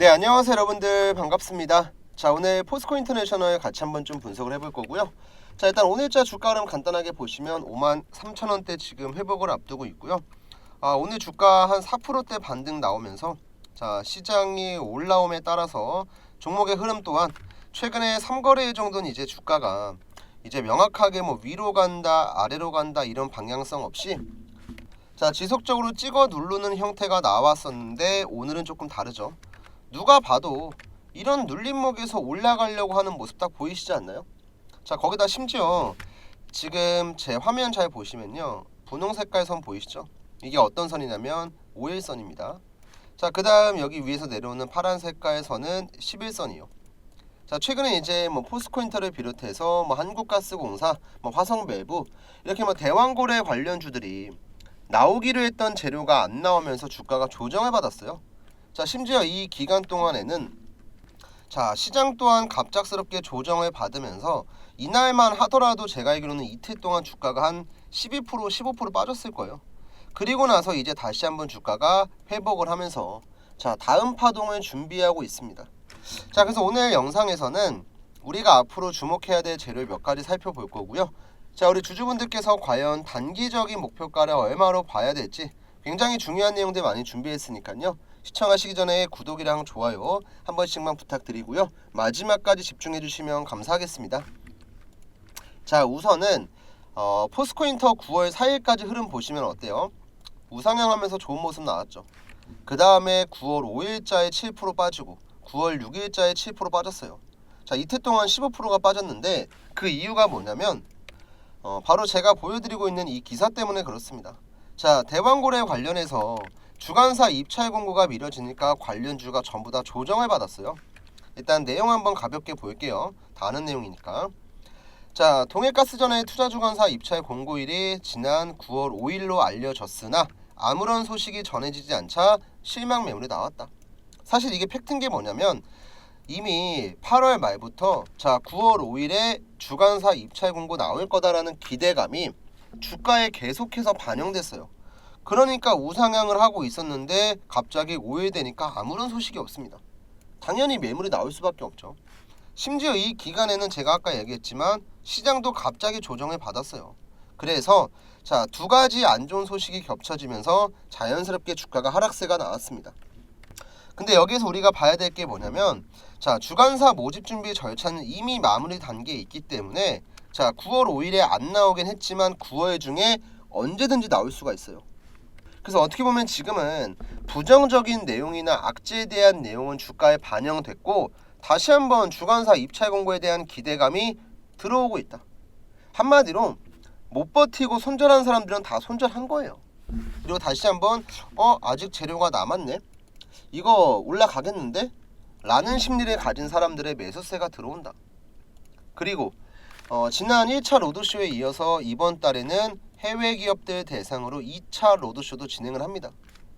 네, 안녕하세요 여러분들, 반갑습니다. 자, 오늘 포스코 인터내셔널 같이 한번 좀 분석을 해볼 거고요. 자, 일단 오늘자 주가 흐름 간단하게 보시면 53,000원대 지금 회복을 앞두고 있고요. 오늘 주가 한 4%대 반등 나오면서 자, 시장이 올라옴에 따라서 종목의 흐름 또한 최근에 3거래 정도는 이제 주가가 이제 명확하게 뭐 위로 간다 아래로 간다 이런 방향성 없이 자, 지속적으로 찍어 누르는 형태가 나왔었는데 오늘은 조금 다르죠. 누가 봐도 이런 눌림목에서 올라가려고 하는 모습 딱 보이시지 않나요? 자, 거기다 심지어 지금 제 화면 잘 보시면요, 분홍 색깔 선 보이시죠? 이게 어떤 선이냐면 5일선입니다. 자, 그 다음 여기 위에서 내려오는 파란 색깔 선은 11선이요. 자, 최근에 이제 뭐 포스코인터를 비롯해서 뭐 한국가스공사, 뭐 화성밸브 이렇게 뭐 대왕고래 관련주들이 나오기로 했던 재료가 안 나오면서 주가가 조정을 받았어요. 자, 심지어 이 기간 동안에는 자, 시장 또한 갑작스럽게 조정을 받으면서 이날만 하더라도 제가 알기로는 이틀 동안 주가가 한 12%, 15% 빠졌을 거예요. 그리고 나서 이제 다시 한번 주가가 회복을 하면서 자, 다음 파동을 준비하고 있습니다. 자, 그래서 오늘 영상에서는 우리가 앞으로 주목해야 될 재료 몇 가지 살펴볼 거고요. 자, 우리 주주분들께서 과연 단기적인 목표가를 얼마로 봐야 될지 굉장히 중요한 내용들 많이 준비했으니까요. 시청하시기 전에 구독이랑 좋아요 한 번씩만 부탁드리고요. 마지막까지 집중해 주시면 감사하겠습니다. 자, 우선은 포스코인터 9월 4일까지 흐름 보시면 어때요? 우상향하면서 좋은 모습 나왔죠. 그 다음에 9월 5일자에 7% 빠지고 9월 6일자에 7% 빠졌어요. 자, 이틀 동안 15%가 빠졌는데 그 이유가 뭐냐면 바로 제가 보여드리고 있는 이 기사 때문에 그렇습니다. 자, 대왕고래 관련해서 주간사 입찰 공고가 미뤄지니까 관련주가 전부 다 조정을 받았어요. 일단 내용 한번 가볍게 볼게요. 다 아는 내용이니까. 자, 동해가스전의 투자주간사 입찰 공고일이 지난 9월 5일로 알려졌으나 아무런 소식이 전해지지 않자 실망 매물이 나왔다. 사실 이게 팩트인 게 뭐냐면 이미 8월 말부터 자, 9월 5일에 주간사 입찰 공고 나올 거다라는 기대감이 주가에 계속해서 반영됐어요. 그러니까 우상향을 하고 있었는데 갑자기 5일 되니까 아무런 소식이 없습니다. 당연히 매물이 나올 수밖에 없죠. 심지어 이 기간에는 제가 아까 얘기했지만 시장도 갑자기 조정을 받았어요. 그래서 자, 두 가지 안 좋은 소식이 겹쳐지면서 자연스럽게 주가가 하락세가 나왔습니다. 근데 여기서 우리가 봐야 될 게 뭐냐면 자, 주간사 모집 준비 절차는 이미 마무리 단계에 있기 때문에 자, 9월 5일에 안 나오긴 했지만 9월 중에 언제든지 나올 수가 있어요. 그래서 어떻게 보면 지금은 부정적인 내용이나 악재에 대한 내용은 주가에 반영됐고 다시 한번 주간사 입찰 공고에 대한 기대감이 들어오고 있다. 한마디로 못 버티고 손절한 사람들은 다 손절한 거예요. 그리고 다시 한번 아직 재료가 남았네, 이거 올라가겠는데? 라는 심리를 가진 사람들의 매수세가 들어온다. 그리고 지난 1차 로드쇼에 이어서 이번 달에는 해외 기업들 대상으로 2차 로드쇼도 진행을 합니다.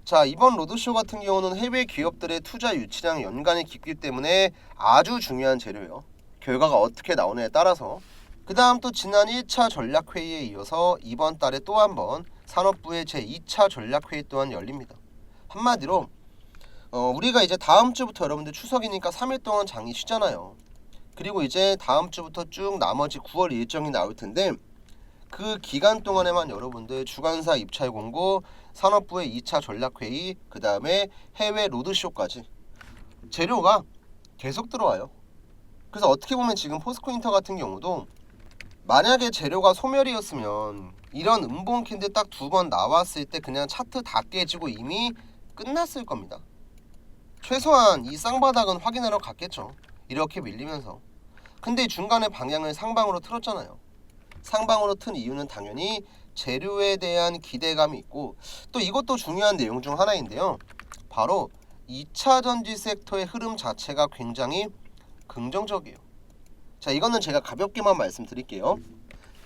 자, 이번 로드쇼 같은 경우는 해외 기업들의 투자 유치랑 연관이 깊기 때문에 아주 중요한 재료예요. 결과가 어떻게 나오느냐에 따라서. 그 다음 또 지난 1차 전략회의에 이어서 이번 달에 또 한 번 산업부의 제2차 전략회의 또한 열립니다. 한마디로 우리가 이제 다음 주부터 여러분들 추석이니까 3일 동안 장이 쉬잖아요. 그리고 이제 다음 주부터 쭉 나머지 9월 일정이 나올 텐데 그 기간 동안에만 여러분들 주간사 입찰 공고, 산업부의 2차 전략회의, 그 다음에 해외 로드쇼까지 재료가 계속 들어와요. 그래서 어떻게 보면 지금 포스코인터 같은 경우도 만약에 재료가 소멸이었으면 이런 음봉 캔들 딱 2번 나왔을 때 그냥 차트 다 깨지고 이미 끝났을 겁니다. 최소한 이 쌍바닥은 확인하러 갔겠죠. 이렇게 밀리면서. 근데 중간에 방향을 상방으로 틀었잖아요. 상방으로 튼 이유는 당연히 재료에 대한 기대감이 있고 또 이것도 중요한 내용 중 하나인데요. 바로 2차 전지 섹터의 흐름 자체가 굉장히 긍정적이에요. 자, 이거는 제가 가볍게만 말씀드릴게요.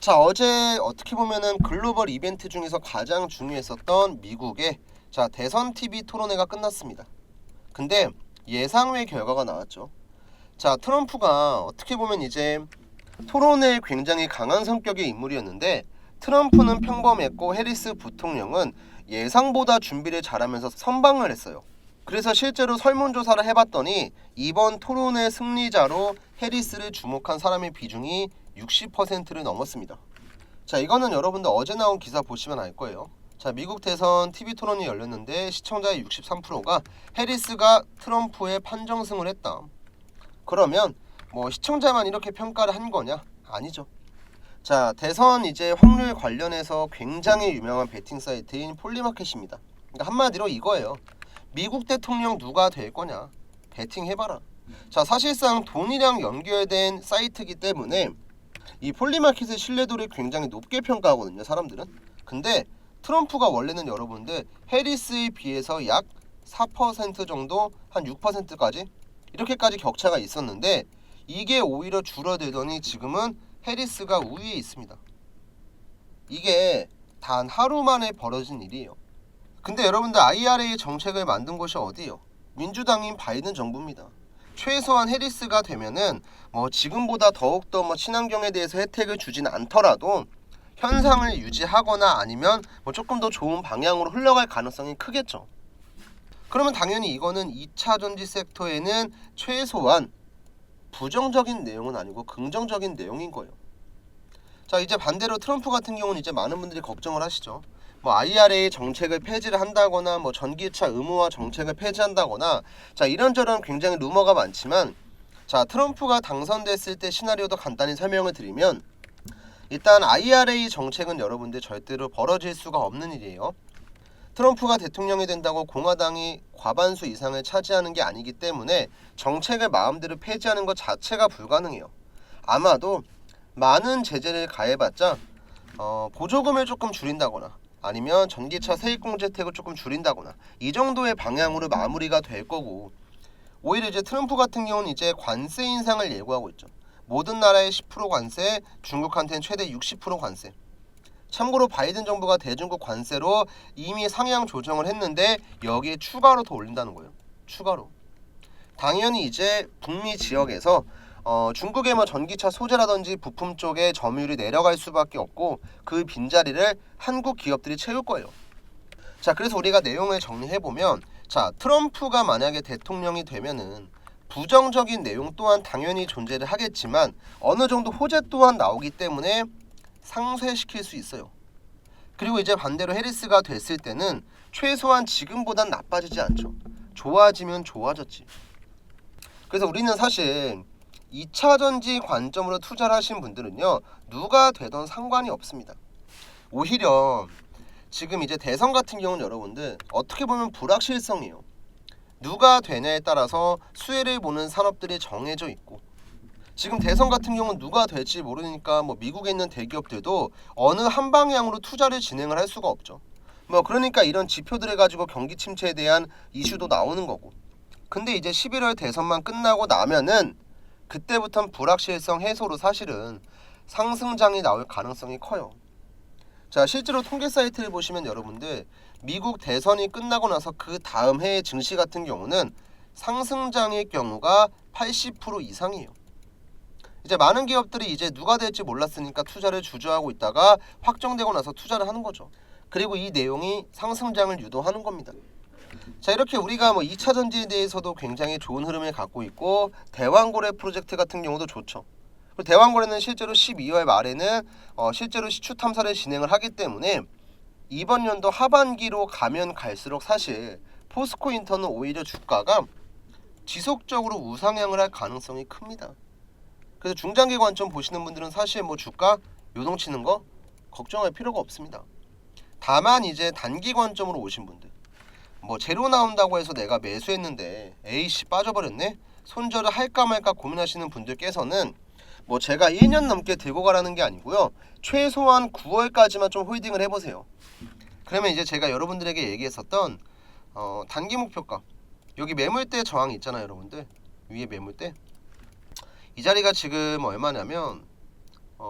자, 어제 어떻게 보면은 글로벌 이벤트 중에서 가장 중요했었던 미국의 자, 대선 TV 토론회가 끝났습니다. 근데 예상외 결과가 나왔죠. 자, 트럼프가 어떻게 보면 이제 토론에 굉장히 강한 성격의 인물이었는데 트럼프는 평범했고 해리스 부통령은 예상보다 준비를 잘하면서 선방을 했어요. 그래서 실제로 설문조사를 해봤더니 이번 토론의 승리자로 해리스를 주목한 사람의 비중이 60%를 넘었습니다. 자, 이거는 여러분들 어제 나온 기사 보시면 알 거예요. 자, 미국 대선 TV 토론이 열렸는데 시청자의 63%가 해리스가 트럼프의 판정승을 했다. 그러면 뭐 시청자만 이렇게 평가를 한 거냐? 아니죠. 자, 대선 이제 확률 관련해서 굉장히 유명한 베팅 사이트인 폴리마켓입니다. 그러니까 한마디로 이거예요. 미국 대통령 누가 될 거냐? 베팅 해봐라. 자, 사실상 돈이랑 연결된 사이트이기 때문에 이 폴리마켓의 신뢰도를 굉장히 높게 평가하거든요, 사람들은. 근데 트럼프가 원래는 여러분들 해리스에 비해서 약 4% 정도, 한 6%까지 이렇게까지 격차가 있었는데 이게 오히려 줄어들더니 지금은 해리스가 우위에 있습니다. 이게 단 하루 만에 벌어진 일이에요. 근데 여러분들 IRA 정책을 만든 곳이 어디예요? 민주당인 바이든 정부입니다. 최소한 해리스가 되면은 뭐 지금보다 더욱더 뭐 친환경에 대해서 혜택을 주진 않더라도 현상을 유지하거나 아니면 뭐 조금 더 좋은 방향으로 흘러갈 가능성이 크겠죠. 그러면 당연히 이거는 2차 전지 섹터에는 최소한 부정적인 내용은 아니고 긍정적인 내용인 거예요. 자, 이제 반대로 트럼프 같은 경우는 이제 많은 분들이 걱정을 하시죠. 뭐 IRA 정책을 폐지를 한다거나 뭐 전기차 의무화 정책을 폐지한다거나 자, 이런저런 굉장히 루머가 많지만 자, 트럼프가 당선됐을 때 시나리오도 간단히 설명을 드리면 일단 IRA 정책은 여러분들 절대로 벌어질 수가 없는 일이에요. 트럼프가 대통령이 된다고 공화당이 과반수 이상을 차지하는 게 아니기 때문에 정책을 마음대로 폐지하는 것 자체가 불가능해요. 아마도 많은 제재를 가해봤자 보조금을 조금 줄인다거나 아니면 전기차 세액공제 혜택을 조금 줄인다거나 이 정도의 방향으로 마무리가 될 거고 오히려 이제 트럼프 같은 경우는 이제 관세 인상을 예고하고 있죠. 모든 나라에 10% 관세, 중국한테는 최대 60% 관세. 참고로 바이든 정부가 대중국 관세로 이미 상향 조정을 했는데 여기에 추가로 더 올린다는 거예요. 추가로. 당연히 이제 북미 지역에서 중국의 뭐 전기차 소재라든지 부품 쪽에 점유율이 내려갈 수밖에 없고 그 빈자리를 한국 기업들이 채울 거예요. 자, 그래서 우리가 내용을 정리해보면 자, 트럼프가 만약에 대통령이 되면은 부정적인 내용 또한 당연히 존재를 하겠지만 어느 정도 호재 또한 나오기 때문에 상쇄시킬 수 있어요. 그리고 이제 반대로 해리스가 됐을 때는 최소한 지금보단 나빠지지 않죠. 좋아지면 좋아졌지. 그래서 우리는 사실 2차 전지 관점으로 투자를 하신 분들은요, 누가 되던 상관이 없습니다. 오히려 지금 이제 대선 같은 경우는 여러분들 어떻게 보면 불확실성이에요. 누가 되냐에 따라서 수혜를 보는 산업들이 정해져 있고 지금 대선 같은 경우는 누가 될지 모르니까 뭐 미국에 있는 대기업들도 어느 한 방향으로 투자를 진행을 할 수가 없죠. 뭐 그러니까 이런 지표들을 가지고 경기 침체에 대한 이슈도 나오는 거고. 근데 이제 11월 대선만 끝나고 나면은 그때부터는 불확실성 해소로 사실은 상승장이 나올 가능성이 커요. 자, 실제로 통계 사이트를 보시면 여러분들 미국 대선이 끝나고 나서 그 다음 해의 증시 같은 경우는 상승장의 경우가 80% 이상이에요. 이제 많은 기업들이 이제 누가 될지 몰랐으니까 투자를 주저하고 있다가 확정되고 나서 투자를 하는 거죠. 그리고 이 내용이 상승장을 유도하는 겁니다. 자, 이렇게 우리가 뭐 2차 전지에 대해서도 굉장히 좋은 흐름을 갖고 있고 대왕고래 프로젝트 같은 경우도 좋죠. 그리고 대왕고래는 실제로 12월 말에는 실제로 시추 탐사를 진행을 하기 때문에 이번 연도 하반기로 가면 갈수록 사실 포스코인터는 오히려 주가가 지속적으로 우상향을 할 가능성이 큽니다. 그래서 중장기 관점 보시는 분들은 사실 뭐 주가 요동치는 거 걱정할 필요가 없습니다. 다만 이제 단기 관점으로 오신 분들 뭐 제로 나온다고 해서 내가 매수했는데 에이씨 빠져버렸네? 손절을 할까 말까 고민하시는 분들께서는 뭐 제가 1년 넘게 들고 가라는 게 아니고요. 최소한 9월까지만 좀 홀딩을 해보세요. 그러면 이제 제가 여러분들에게 얘기했었던 단기 목표가 여기 매물대 저항이 있잖아요, 여러분들. 위에 매물대. 이 자리가 지금 얼마냐면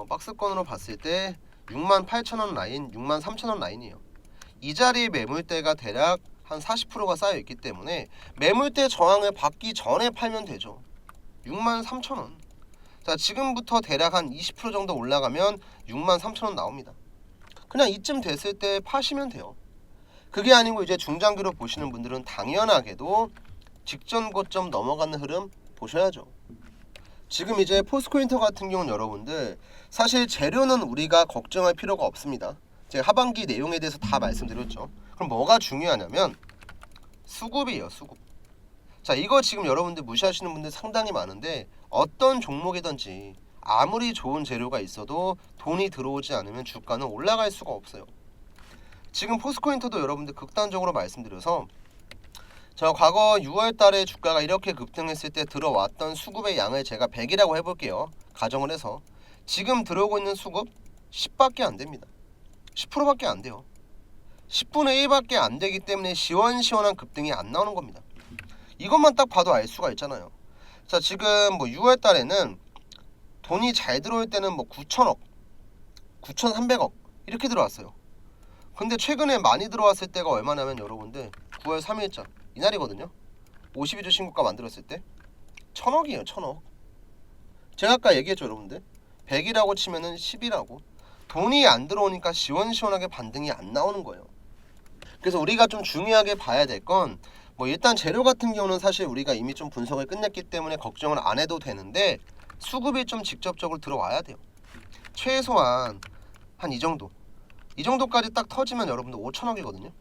박스권으로 봤을 때 68,000원 라인, 63,000원 라인이에요. 이 자리에 매물대가 대략 한 40%가 쌓여 있기 때문에 매물대 저항을 받기 전에 팔면 되죠. 63,000원. 자, 지금부터 대략 한 20% 정도 올라가면 63,000원 나옵니다. 그냥 이쯤 됐을 때 파시면 돼요. 그게 아니고 이제 중장기로 보시는 분들은 당연하게도 직전 고점 넘어가는 흐름 보셔야죠. 지금 이제 포스코인터 같은 경우는 여러분들 사실 재료는 우리가 걱정할 필요가 없습니다. 제가 하반기 내용에 대해서 다 말씀드렸죠. 그럼 뭐가 중요하냐면 수급이에요. 수급. 자, 이거 지금 여러분들 무시하시는 분들 상당히 많은데 어떤 종목이든지 아무리 좋은 재료가 있어도 돈이 들어오지 않으면 주가는 올라갈 수가 없어요. 지금 포스코인터도 여러분들 극단적으로 말씀드려서 저 과거 6월 달에 주가가 이렇게 급등했을 때 들어왔던 수급의 양을 제가 100이라고 해볼게요. 가정을 해서 지금 들어오고 있는 수급 10밖에 안 됩니다. 10%밖에 안 돼요. 10분의 1밖에 안 되기 때문에 시원시원한 급등이 안 나오는 겁니다. 이것만 딱 봐도 알 수가 있잖아요. 자, 지금 뭐 6월 달에는 돈이 잘 들어올 때는 뭐 9천억, 9,300억 이렇게 들어왔어요. 근데 최근에 많이 들어왔을 때가 얼마냐면 여러분들 9월 3일자 이날이거든요. 52주 신고가 만들었을 때 1,000억이에요. 1,000억. 제가 아까 얘기했죠 여러분들. 100이라고 치면은 10이라고. 돈이 안 들어오니까 시원시원하게 반등이 안 나오는 거예요. 그래서 우리가 좀 중요하게 봐야 될 건 뭐 일단 재료 같은 경우는 사실 우리가 이미 좀 분석을 끝냈기 때문에 걱정을 안 해도 되는데 수급이 좀 직접적으로 들어와야 돼요. 최소한 한 이 정도까지 딱 터지면 여러분들 5천억이거든요.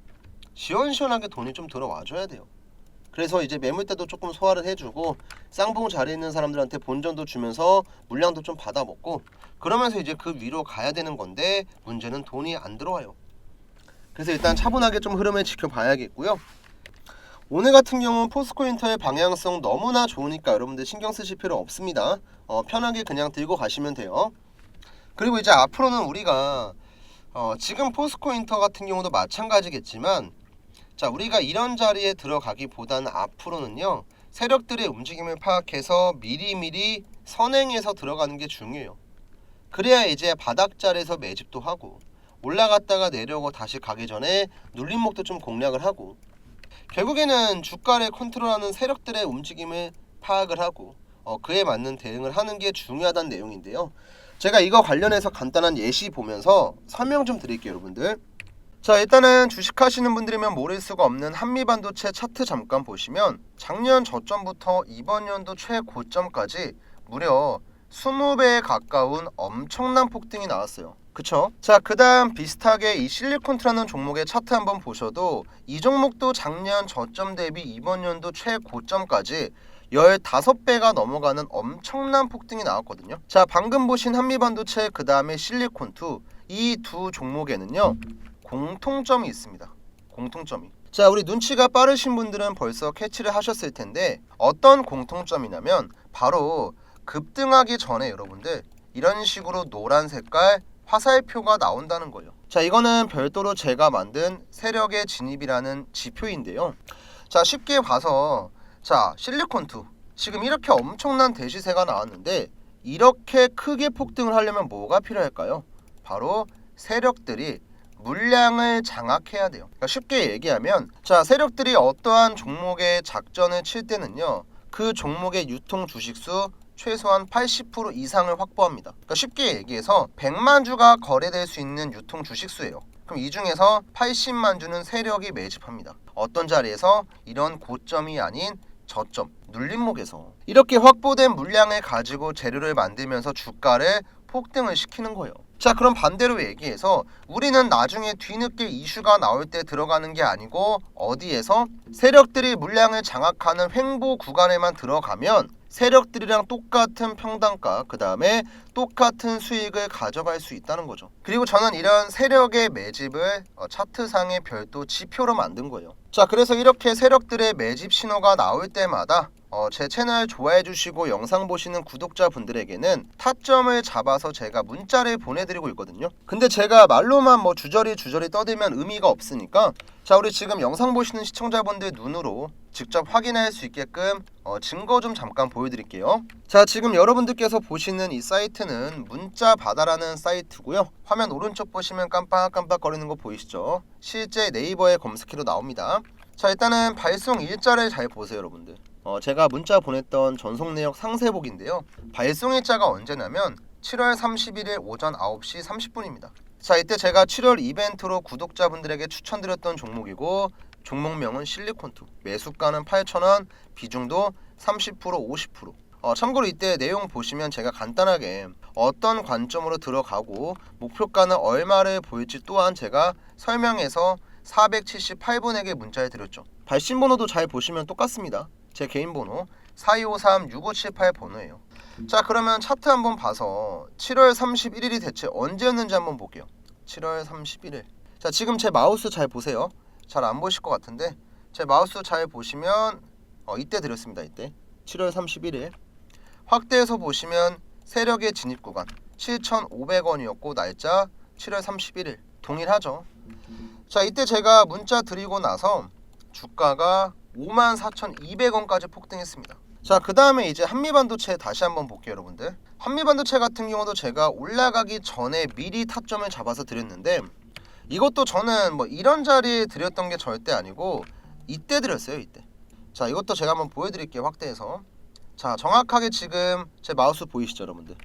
시원시원하게 돈이 좀 들어와줘야 돼요. 그래서 이제 매물대도 조금 소화를 해주고 쌍봉 자리에 있는 사람들한테 본전도 주면서 물량도 좀 받아먹고 그러면서 이제 그 위로 가야 되는 건데 문제는 돈이 안 들어와요. 그래서 일단 차분하게 좀 흐름을 지켜봐야겠고요. 오늘 같은 경우는 포스코인터의 방향성 너무나 좋으니까 여러분들 신경 쓰실 필요 없습니다. 편하게 그냥 들고 가시면 돼요. 그리고 이제 앞으로는 우리가 지금 포스코인터 같은 경우도 마찬가지겠지만 자, 우리가 이런 자리에 들어가기보다는 앞으로는요 세력들의 움직임을 파악해서 미리미리 선행해서 들어가는 게 중요해요. 그래야 이제 바닥자리에서 매집도 하고 올라갔다가 내려오고 다시 가기 전에 눌림목도 좀 공략을 하고 결국에는 주가를 컨트롤하는 세력들의 움직임을 파악을 하고 그에 맞는 대응을 하는 게 중요하다는 내용인데요. 제가 이거 관련해서 간단한 예시 보면서 설명 좀 드릴게요 여러분들. 자, 일단은 주식하시는 분들이면 모를 수가 없는 한미반도체 차트 잠깐 보시면 작년 저점부터 이번 연도 최고점까지 무려 20배에 가까운 엄청난 폭등이 나왔어요. 그쵸? 자, 그 다음 비슷하게 이 실리콘트라는 종목의 차트 한번 보셔도 이 종목도 작년 저점 대비 이번 연도 최고점까지 15배가 넘어가는 엄청난 폭등이 나왔거든요. 자, 방금 보신 한미반도체 그 다음에 실리콘2 이 두 종목에는요 공통점이 있습니다. 공통점이. 자, 우리 눈치가 빠르신 분들은 벌써 캐치를 하셨을 텐데 어떤 공통점이냐면 바로 급등하기 전에 여러분들 이런 식으로 노란 색깔 화살표가 나온다는 거예요. 자, 이거는 별도로 제가 만든 세력의 진입이라는 지표인데요. 자, 쉽게 봐서 자, 실리콘2 지금 이렇게 엄청난 대시세가 나왔는데 이렇게 크게 폭등을 하려면 뭐가 필요할까요? 바로 세력들이 물량을 장악해야 돼요. 그러니까 쉽게 얘기하면 자, 세력들이 어떠한 종목에 작전을 칠 때는요 그 종목의 유통 주식수 최소한 80% 이상을 확보합니다. 그러니까 쉽게 얘기해서 100만 주가 거래될 수 있는 유통 주식수예요. 그럼 이 중에서 80만 주는 세력이 매집합니다. 어떤 자리에서? 이런 고점이 아닌 저점, 눌림목에서. 이렇게 확보된 물량을 가지고 재료를 만들면서 주가를 폭등을 시키는 거예요. 자, 그럼 반대로 얘기해서 우리는 나중에 뒤늦게 이슈가 나올 때 들어가는 게 아니고 어디에서? 세력들이 물량을 장악하는 횡보 구간에만 들어가면 세력들이랑 똑같은 평단가, 그 다음에 똑같은 수익을 가져갈 수 있다는 거죠. 그리고 저는 이런 세력의 매집을 차트상의 별도 지표로 만든 거예요. 자, 그래서 이렇게 세력들의 매집 신호가 나올 때마다 제 채널 좋아해 주시고 영상 보시는 구독자분들에게는 타점을 잡아서 제가 문자를 보내드리고 있거든요. 근데 제가 말로만 뭐 주저리 떠들면 의미가 없으니까 자, 우리 지금 영상 보시는 시청자분들 눈으로 직접 확인할 수 있게끔 증거 좀 잠깐 보여드릴게요. 자, 지금 여러분들께서 보시는 이 사이트는 문자바다라는 사이트고요. 화면 오른쪽 보시면 깜빡깜빡 거리는 거 보이시죠? 실제 네이버에 검색해도 나옵니다. 자, 일단은 발송 일자를 잘 보세요 여러분들. 제가 문자 보냈던 전송 내역 상세복인데요. 발송 일자가 언제냐면 7월 31일 오전 9시 30분입니다. 자, 이때 제가 7월 이벤트로 구독자분들에게 추천드렸던 종목이고 종목명은 실리콘2. 매수가는 8,000원, 비중도 30%, 50%. 참고로 이때 내용 보시면 제가 간단하게 어떤 관점으로 들어가고 목표가는 얼마를 보일지 또한 제가 설명해서 478분에게 문자를 드렸죠. 발신 번호도 잘 보시면 똑같습니다. 제 개인 번호 4253-6578 번호예요. 자, 그러면 차트 한번 봐서 7월 31일이 대체 언제였는지 한번 볼게요. 7월 31일. 자, 지금 제 마우스 잘 보세요. 잘 안 보실 것 같은데 제 마우스 잘 보시면 이때 드렸습니다. 이때 7월 31일 확대해서 보시면 세력의 진입 구간 7,500원이었고 날짜 7월 31일 동일하죠. 자, 이때 제가 문자 드리고 나서 주가가 54,200원까지 폭등했습니다. 자, 그 다음에 이제 한미반도체 다시 한번 볼게요, 여러분들. 한미반도체 같은 경우도 제가 올라가기 전에 미리 타점을 잡아서 드렸는데 이것도 저는 뭐 이런 자리에 드렸던 게 절대 아니고 이때 드렸어요, 이때. 자, 이것도 제가 한번 보여드릴게요, 확대해서. 자, 정확하게 지금 제 마우스 보이시죠, 여러분들?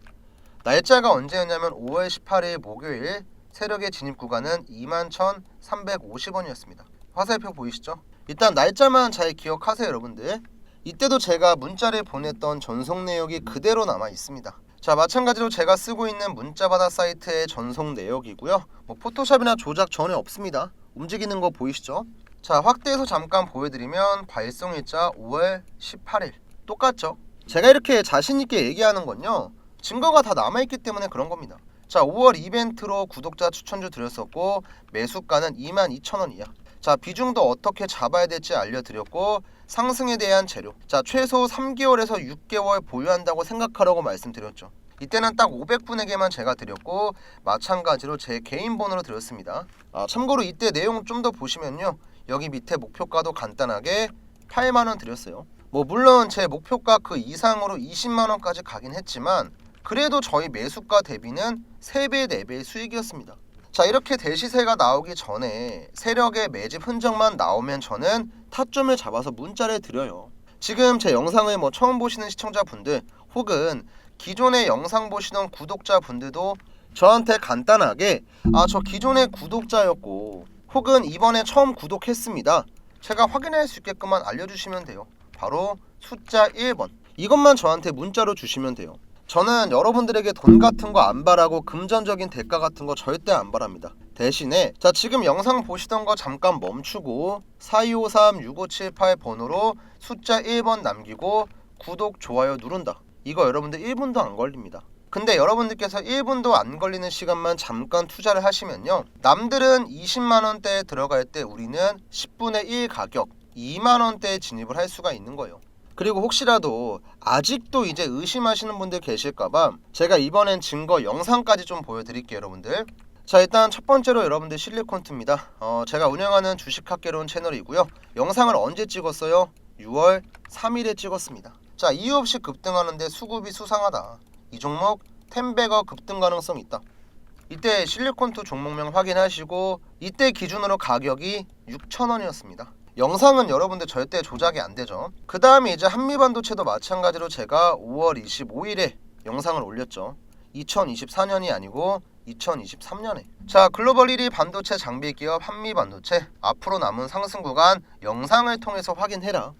날짜가 언제였냐면 5월 18일 목요일 세력의 진입 구간은 21,350원이었습니다. 화살표 보이시죠? 일단 날짜만 잘 기억하세요, 여러분들. 이때도 제가 문자를 보냈던 전송 내역이 그대로 남아 있습니다. 자, 마찬가지로 제가 쓰고 있는 문자바다 사이트의 전송 내역이고요. 뭐 포토샵이나 조작 전혀 없습니다. 움직이는 거 보이시죠? 자, 확대해서 잠깐 보여드리면 발송일자 5월 18일 똑같죠? 제가 이렇게 자신있게 얘기하는 건요, 증거가 다 남아있기 때문에 그런 겁니다. 자, 5월 이벤트로 구독자 추천주 드렸었고 매수가는 22,000원이야. 자, 비중도 어떻게 잡아야 될지 알려드렸고 상승에 대한 재료, 자, 최소 3개월에서 6개월 보유한다고 생각하라고 말씀드렸죠. 이때는 딱 500분에게만 제가 드렸고 마찬가지로 제 개인 번호로 드렸습니다. 참고로 이때 내용 좀 더 보시면요, 여기 밑에 목표가도 간단하게 8만원 드렸어요. 뭐 물론 제 목표가 그 이상으로 20만원까지 가긴 했지만 그래도 저희 매수가 대비는 3배, 4배의 수익이었습니다. 자, 이렇게 대시세가 나오기 전에 세력의 매집 흔적만 나오면 저는 타점을 잡아서 문자를 드려요. 지금 제 영상을 뭐 처음 보시는 시청자분들 혹은 기존의 영상 보시던 구독자분들도 저한테 간단하게 저 기존의 구독자였고 혹은 이번에 처음 구독했습니다, 제가 확인할 수 있게끔만 알려주시면 돼요. 바로 숫자 1번 이것만 저한테 문자로 주시면 돼요. 저는 여러분들에게 돈 같은 거 안 바라고 금전적인 대가 같은 거 절대 안 바랍니다. 대신에 자, 지금 영상 보시던 거 잠깐 멈추고 4253-6578 번호로 숫자 1번 남기고 구독, 좋아요 누른다. 이거 여러분들 1분도 안 걸립니다. 근데 여러분들께서 1분도 안 걸리는 시간만 잠깐 투자를 하시면요, 남들은 20만원대에 들어갈 때 우리는 10분의 1 가격 2만원대에 진입을 할 수가 있는 거예요. 그리고 혹시라도 아직도 이제 의심하시는 분들 계실까봐 제가 이번엔 증거 영상까지 좀 보여드릴게요, 여러분들. 자, 일단 첫 번째로 여러분들 실리콘2입니다. 제가 운영하는 주식학개론 채널이고요. 영상을 언제 찍었어요? 6월 3일에 찍었습니다. 자, 이유 없이 급등하는데 수급이 수상하다. 이 종목 10배가 급등 가능성 있다. 이때 실리콘2 종목명 확인하시고 이때 기준으로 가격이 6,000원이었습니다. 영상은 여러분들 절대 조작이 안 되죠. 그 다음에 이제 한미반도체도 마찬가지로 제가 5월 25일에 영상을 올렸죠. 2024년이 아니고 2023년에. 자, 글로벌 1위 반도체 장비 기업 한미반도체 앞으로 남은 상승 구간 영상을 통해서 확인해라.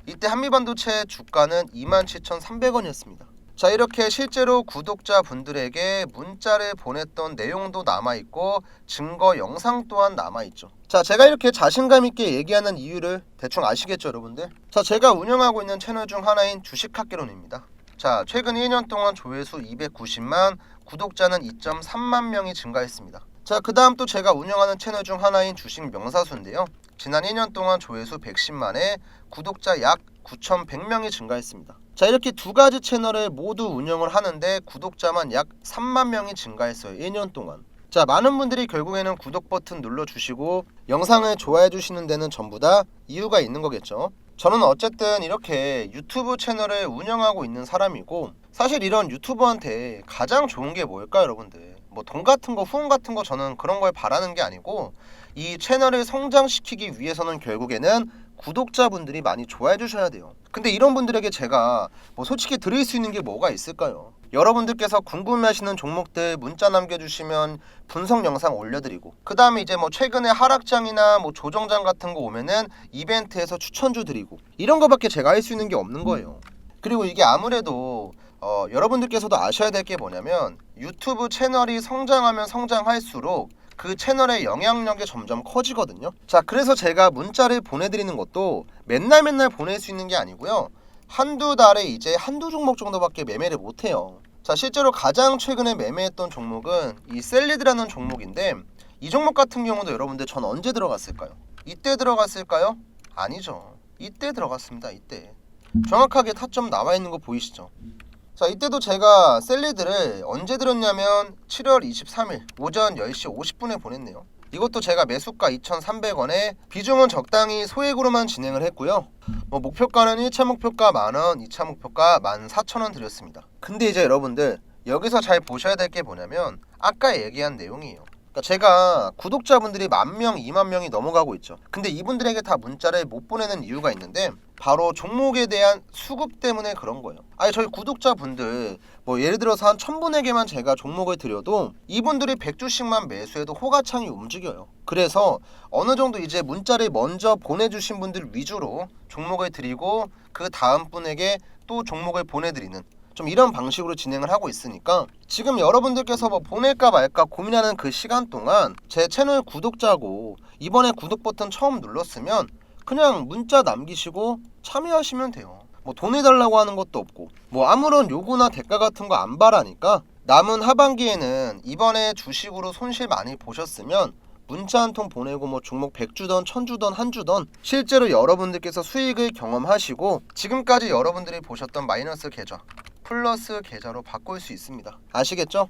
이때 한미반도체 주가는 27,300원이었습니다. 자, 이렇게 실제로 구독자분들에게 문자를 보냈던 내용도 남아있고 증거 영상 또한 남아있죠. 자, 제가 이렇게 자신감 있게 얘기하는 이유를 대충 아시겠죠, 여러분들? 자, 제가 운영하고 있는 채널 중 하나인 주식학개론입니다. 자, 최근 1년 동안 조회수 290만, 구독자는 2.3만 명이 증가했습니다. 자, 그 다음 또 제가 운영하는 채널 중 하나인 주식 명사수인데요, 지난 1년 동안 조회수 110만에 구독자 약 9,100명이 증가했습니다. 자, 이렇게 두 가지 채널을 모두 운영을 하는데 구독자만 약 3만 명이 증가했어요, 1년 동안. 자, 많은 분들이 결국에는 구독 버튼 눌러주시고 영상을 좋아해 주시는 데는 전부 다 이유가 있는 거겠죠. 저는 어쨌든 이렇게 유튜브 채널을 운영하고 있는 사람이고 사실 이런 유튜버한테 가장 좋은 게 뭘까요, 여러분들? 뭐 돈 같은 거, 후원 같은 거 저는 그런 걸 바라는 게 아니고 이 채널을 성장시키기 위해서는 결국에는 구독자분들이 많이 좋아해 주셔야 돼요. 근데 이런 분들에게 제가 뭐 솔직히 드릴 수 있는 게 뭐가 있을까요? 여러분들께서 궁금해하시는 종목들 문자 남겨주시면 분석 영상 올려드리고, 그 다음에 이제 뭐 최근에 하락장이나 뭐 조정장 같은 거 오면은 이벤트에서 추천주 드리고, 이런 거밖에 제가 할 수 있는 게 없는 거예요. 그리고 이게 아무래도 여러분들께서도 아셔야 될 게 뭐냐면, 유튜브 채널이 성장하면 성장할수록 그 채널의 영향력이 점점 커지거든요. 자, 그래서 제가 문자를 보내드리는 것도 맨날 보낼 수 있는 게 아니고요. 한두 달에 이제 한두 종목 정도밖에 매매를 못해요. 자, 실제로 가장 최근에 매매했던 종목은 이 셀리드라는 종목인데, 이 종목 같은 경우도 여러분들 전 언제 들어갔을까요? 이때 들어갔을까요? 아니죠. 이때 들어갔습니다. 이때. 정확하게 타점 나와 있는 거 보이시죠? 자, 이때도 제가 셀리드를 언제 들었냐면 7월 23일 오전 10시 50분에 보냈네요. 이것도 제가 매수가 2,300원에 비중은 적당히 소액으로만 진행을 했고요. 뭐 목표가는 1차 목표가 만원, 2차 목표가 14,000원 드렸습니다. 근데 이제 여러분들 여기서 잘 보셔야 될 게 뭐냐면 아까 얘기한 내용이에요. 그러니까 제가 구독자분들이 10,000명, 20,000명이 넘어가고 있죠. 근데 이분들에게 다 문자를 못 보내는 이유가 있는데, 바로 종목에 대한 수급 때문에 그런 거예요. 아니, 저희 구독자분들 뭐 예를 들어서 한 1,000분에게만 제가 종목을 드려도 이분들이 100주씩만 매수해도 호가창이 움직여요. 그래서 어느 정도 이제 문자를 먼저 보내주신 분들 위주로 종목을 드리고, 그 다음 분에게 또 종목을 보내드리는 좀 이런 방식으로 진행을 하고 있으니까, 지금 여러분들께서 뭐 보낼까 말까 고민하는 그 시간 동안 제 채널 구독자고 이번에 구독 버튼 처음 눌렀으면 그냥 문자 남기시고 참여하시면 돼요. 뭐 돈을 달라고 하는 것도 없고 뭐 아무런 요구나 대가 같은 거 안 바라니까, 남은 하반기에는 이번에 주식으로 손실 많이 보셨으면 문자 한 통 보내고 뭐 종목 100주던 1000주던 한주던 실제로 여러분들께서 수익을 경험하시고 지금까지 여러분들이 보셨던 마이너스 계좌 플러스 계좌로 바꿀 수 있습니다. 아시겠죠?